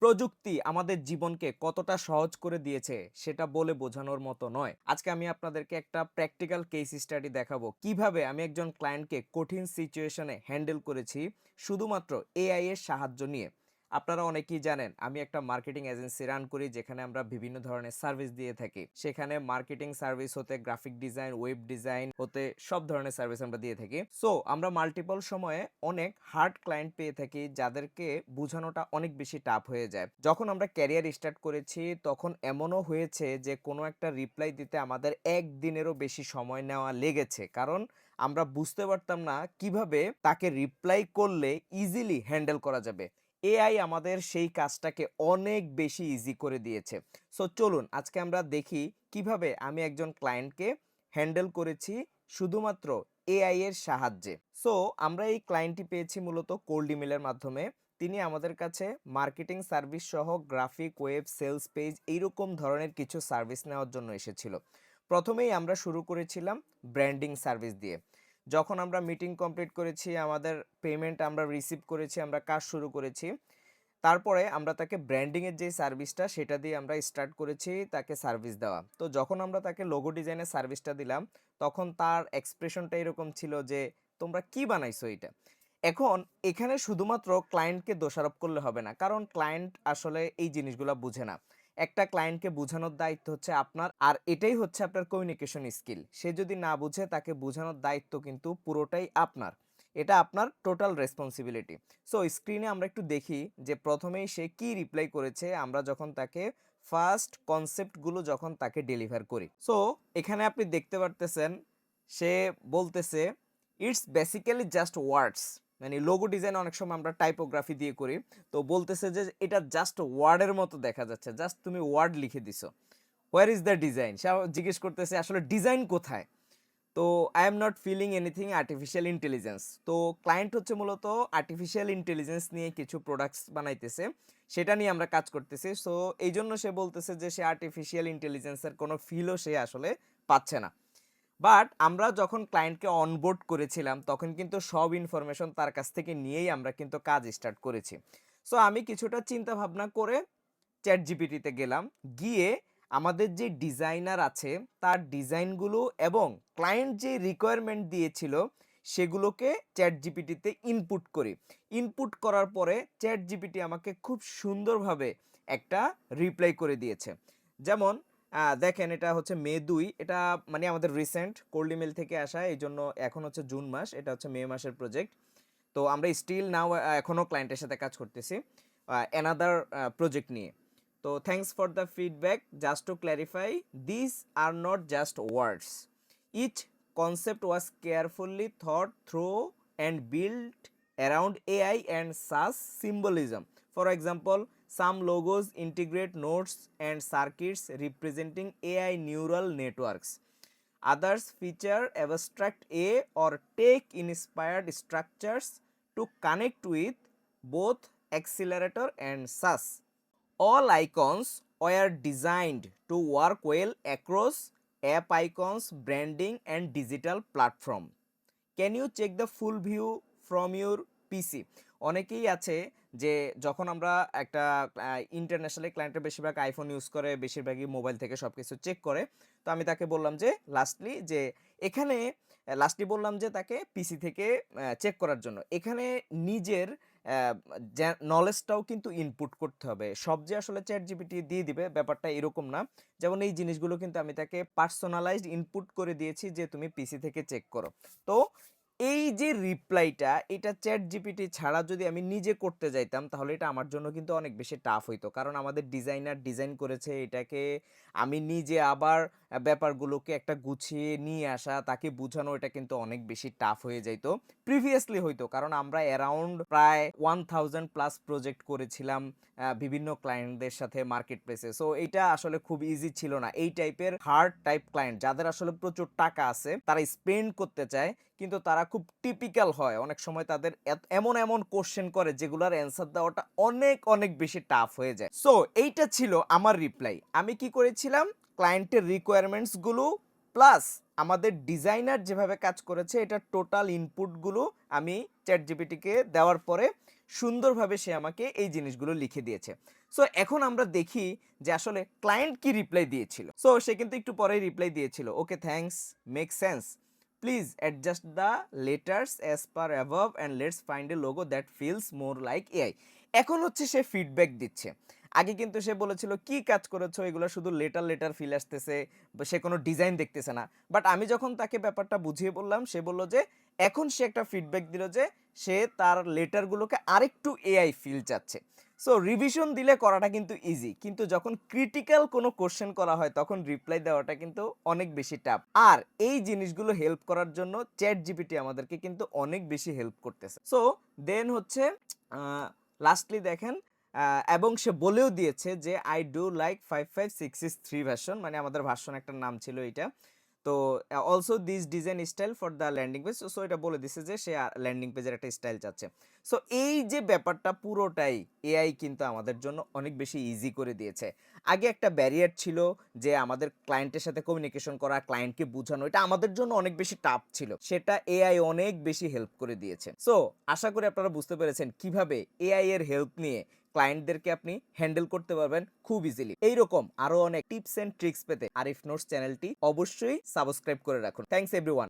প্রযুক্তি আমাদের জীবনকে কতটা সহজ করে দিয়েছে সেটা বলে বোঝানোর মতো নয়। আজকে আমি আপনাদেরকে একটা প্র্যাকটিক্যাল কেস স্টাডি দেখাবো কিভাবে আমি একজন ক্লায়েন্টকে কঠিন সিচুয়েশনে হ্যান্ডেল করেছি শুধুমাত্র এআই এর সাহায্য নিয়ে। আপনারা অনেকেই জানেন আমি একটা মার্কেটিং এজেন্সি রান করি, যেখানে আমরা বিভিন্ন ধরনের সার্ভিস দিয়ে থাকি। সেখানে মার্কেটিং সার্ভিস হতে গ্রাফিক ডিজাইন, ওয়েব ডিজাইন হতে সব ধরনের সার্ভিস আমরা দিয়ে থাকি। সো আমরা মাল্টিপল সময়ে অনেক হার্ড ক্লায়েন্ট পেয়ে থাকি যাদেরকে বোঝানোটা অনেক বেশি টাফ হয়ে যায়। যখন আমরা ক্যারিয়ার স্টার্ট করেছি তখন এমনও হয়েছে যে কোনো একটা রিপ্লাই দিতে আমাদের একদিনেরও বেশি সময় নেওয়া লেগেছে, কারণ আমরা বুঝতে পারতাম না কিভাবে তাকে রিপ্লাই করলে ইজিলি হ্যান্ডেল করা যাবে। এআই আমাদের সেই কাজটাকে অনেক বেশি ইজি করে দিয়েছে। সো চলুন আজকে আমরা দেখি কিভাবে আমি একজন ক্লায়েন্টকে হ্যান্ডেল করেছি শুধুমাত্র এআই এর সাহায্যে। সো আমরা এই ক্লায়েন্টটি পেয়েছি মূলত কোল্ড ইমেলের মাধ্যমে। তিনি আমাদের কাছে মার্কেটিং সার্ভিস সহ গ্রাফিক, ওয়েব, সেলস পেজ এইরকম ধরনের কিছু সার্ভিস নেওয়ার জন্য এসেছিল। প্রথমেই আমরা শুরু করেছিলাম ব্র্যান্ডিং সার্ভিস দিয়ে। যখন আমরা মিটিং কমপ্লিট করেছি, আমাদের পেমেন্ট আমরা রিসিভ করেছি, আমরা কাজ শুরু করেছি, তারপরে আমরা তাকে ব্র্যান্ডিংয়ের যে সার্ভিসটা সেটা দিয়ে আমরা স্টার্ট করেছি তাকে সার্ভিস দেওয়া। তো যখন আমরা তাকে লোগো ডিজাইনের সার্ভিসটা দিলাম তখন তার এক্সপ্রেশনটা এরকম ছিল যে তোমরা কি বানাইছো এটা। এখন এখানে শুধুমাত্র ক্লায়েন্টকে দোষারোপ করলে হবে না, কারণ ক্লায়েন্ট আসলে এই জিনিসগুলো বুঝে না। একটা ক্লায়েন্টকে বোঝানোর দায়িত্ব হচ্ছে আপনার, আর এটাই হচ্ছে আপনার কমিউনিকেশন স্কিল। সে যদি না বুঝে তাকে বোঝানোর দায়িত্ব কিন্তু পুরোটাই আপনার। এটা আপনার টোটাল রেসপন্সিবিলিটি। সো স্ক্রিনে আমরা একটু দেখি যে প্রথমেই সে কি রিপ্লাই করেছে আমরা যখন তাকে ফার্স্ট কনসেপ্টগুলো যখন তাকে ডেলিভার করি। সো এখানে আপনি দেখতে পারতেছেন সে বলতেছে ইটস বেসিক্যালি জাস্ট ওয়ার্ডস। মানে লোগো ডিজাইন অনেক সময় আমরা টাইপোগ্রাফি দিয়ে করি, তো বলতেছে যে এটা জাস্ট ওয়ার্ডের মতো দেখা যাচ্ছে, জাস্ট তুমি ওয়ার্ড লিখে দিছো। Where is the design? সে জিজ্ঞেস করতেছে আসলে ডিজাইন কোথায়। তো I am not feeling anything artificial intelligence. তো ক্লায়েন্ট হচ্ছে মূলত আর্টিফিশিয়াল ইন্টেলিজেন্স নিয়ে কিছু প্রোডাক্টস বানাইতেছে, সেটা নিয়ে আমরা কাজ করতেছি। সো এই জন্য সে বলতেছে যে সে আর্টিফিশিয়াল ইন্টেলিজেন্সের কোনো ফিলও সে আসলে পাচ্ছে না। বাট আমরা যখন ক্লায়েন্টকে অনবোর্ড করেছিলাম তখন কিন্তু সব ইনফরমেশন তার কাছ থেকে নিয়েই আমরা কিন্তু কাজ স্টার্ট করেছি। সো আমি কিছুটা চিন্তা ভাবনা করে চ্যাট জিপিটিতে গেলাম, গিয়ে আমাদের যে ডিজাইনার আছে তার ডিজাইনগুলো এবং ক্লায়েন্ট যে রিকোয়ারমেন্ট দিয়েছিল সেগুলোকে চ্যাট জিপিটিতে ইনপুট করি। ইনপুট করার পরে চ্যাট জিপিটি আমাকে খুব সুন্দরভাবে একটা রিপ্লাই করে দিয়েছে। যেমন দেখেন, এটা হচ্ছে মে 2, এটা মানে আমাদের রিসেন্ট কোল্ড ইমেল থেকে আসা, এই জন্য এখন হচ্ছে জুন মাস, এটা হচ্ছে মে মাসের প্রজেক্ট। তো আমরা স্টিল নাও এখনও ক্লায়েন্টের সাথে কাজ করতেছি অ্যানাদার প্রজেক্ট নিয়ে। তো thanks for the feedback, just to clarify, this are not just words, each concept was carefully thought through and built around AI and SAS symbolism. For example, some logos integrate nodes and circuits representing AI neural networks. Others feature abstract A or tech inspired structures to connect with both accelerator and SAS. All icons were designed to work well across app icons, branding, and digital platform. Can you check the full view from your PC? অনেকেই আছে যে যখন আমরা একটা internationally ক্লায়েন্টের বেশিরভাগ iPhone use করে, বেশিরভাগই মোবাইল থেকে সব কিছু চেক করে। তো আমি তাকে বললাম যে এখানে লাস্টলি বললাম যে তাকে পিসি থেকে চেক করার জন্য এখানে নিজের নলেজটাও কিন্তু ইনপুট করতে হবে। সব যে আসলে চ্যাট জিপিটি দিয়ে দিবে ব্যাপারটা এরকম না। যেমন এই জিনিসগুলো কিন্তু আমি তাকে পার্সোনালাইজড ইনপুট করে দিয়েছি যে তুমি পিসি থেকে চেক করো। তো এই যে রিপ্লাইটা, এটা চ্যাট জিপিটি ছাড়া যদি আমি নিজে করতে যাইতাম তাহলে এটা আমার জন্য কিন্তু অনেক বেশি টাফ হইতো, কারণ আমাদের ডিজাইনার ডিজাইন করেছে এটাকে, আমি নিজে আবার ব্যাপারগুলোকে একটা গুছিয়ে নিয়ে আসা, তাকে বোঝানো, এটা কিন্তু অনেক বেশি টাফ হয়ে যাইতো। প্রিভিয়াসলি হইতো, কারণ আমরা অ্যারাউন্ড প্রায় 1000+ প্রজেক্ট করেছিলাম বিভিন্ন ক্লায়েন্টদের সাথে মার্কেট প্লেসে। সো এটা আসলে খুব ইজি ছিল না। এই টাইপের হার্ড টাইপ ক্লায়েন্ট যাদের আসলে প্রচুর টাকা আছে, তারা স্পেন্ড করতে চায় কিন্তু তারা খুব টিপিক্যাল হয়, অনেক সময় তাদের এমন এমন কোশ্চেন করে যেগুলোর অ্যান্সার দেওয়াটা অনেক অনেক বেশি টাফ হয়ে যায়। সো এইটা ছিল আমার রিপ্লাই। আমি কি করেছিলাম, ক্লায়েন্টের রিকোয়ারমেন্টসগুলো প্লাস আমাদের ডিজাইনার যেভাবে কাজ করেছে এটা টোটাল ইনপুটগুলো আমি চ্যাট জিপিটিকে দেওয়ার পরে সুন্দরভাবে সে আমাকে এই জিনিসগুলো লিখে দিয়েছে। সো এখন আমরা দেখি যে আসলে ক্লায়েন্ট কি রিপ্লাই দিয়েছিল। সো সে কিন্তু একটু পরেই রিপ্লাই দিয়েছিল, okay thanks, make sense, please adjust the letters as per above and let's find a logo that feels more like AI. এখন হচ্ছে সে ফিডব্যাক দিচ্ছে। আগে কিন্তু সে বলেছিল কি কাজ করেছো, এগুলো শুধু লেটার লেটার ফিল আসতেছে, বা সে কোনো ডিজাইন দেখতেছে না। বাট আমি যখন তাকে ব্যাপারটা বুঝিয়ে বললাম, সে বলল যে এখন সে একটা ফিডব্যাক দিল যে সে তার লেটারগুলোকে আরেকটু এআই ফিল চাচ্ছে। সো রিভিশন দিলে করাটা কিন্তু ইজি, কিন্তু যখন ক্রিটিক্যাল কোনো কোশ্চেন করা হয় তখন রিপ্লাই দেওয়াটা কিন্তু অনেক বেশি টাফ। আর এই জিনিসগুলো হেল্প করার জন্য চ্যাট জিপিটি আমাদেরকে কিন্তু অনেক বেশি হেল্প করতেছে। সো দেন হচ্ছে লাস্টলি দেখেন, এবং সে বলেও দিয়েছে যে আই ডু লাইক 55663 ভার্সন, মানে আমাদের ভার্সন একটা নাম ছিল এটা। তো also this design style for the landing page. So এটা বলে দিছে যে সে ল্যান্ডিং পেজের একটা স্টাইল চাচ্ছে। সো এই যে ব্যাপারটা পুরোটাই এআই কিন্তু আমাদের জন্য অনেক বেশি ইজি করে দিয়েছে। আগে একটা ব্যারিয়ার ছিল যে আমাদের ক্লায়েন্টের সাথে কমিউনিকেশন করা, ক্লায়েন্টকে বোঝানো, এটা আমাদের জন্য অনেক বেশি টাফ ছিল। সেটা এআই অনেক বেশি হেল্প করে দিয়েছে। সো আশা করি আপনারা বুঝতে পেরেছেন কিভাবে এআই এর হেল্প নিয়ে ক্লায়েন্টদেরকে আপনি হ্যান্ডেল করতে পারবেন খুব ইজিলি। এইরকম আরো অনেক টিপস এন্ড ট্রিক্স পেতে আরিফ নোটস চ্যানেলটি অবশ্যই সাবস্ক্রাইব করে রাখুন। Thanks everyone.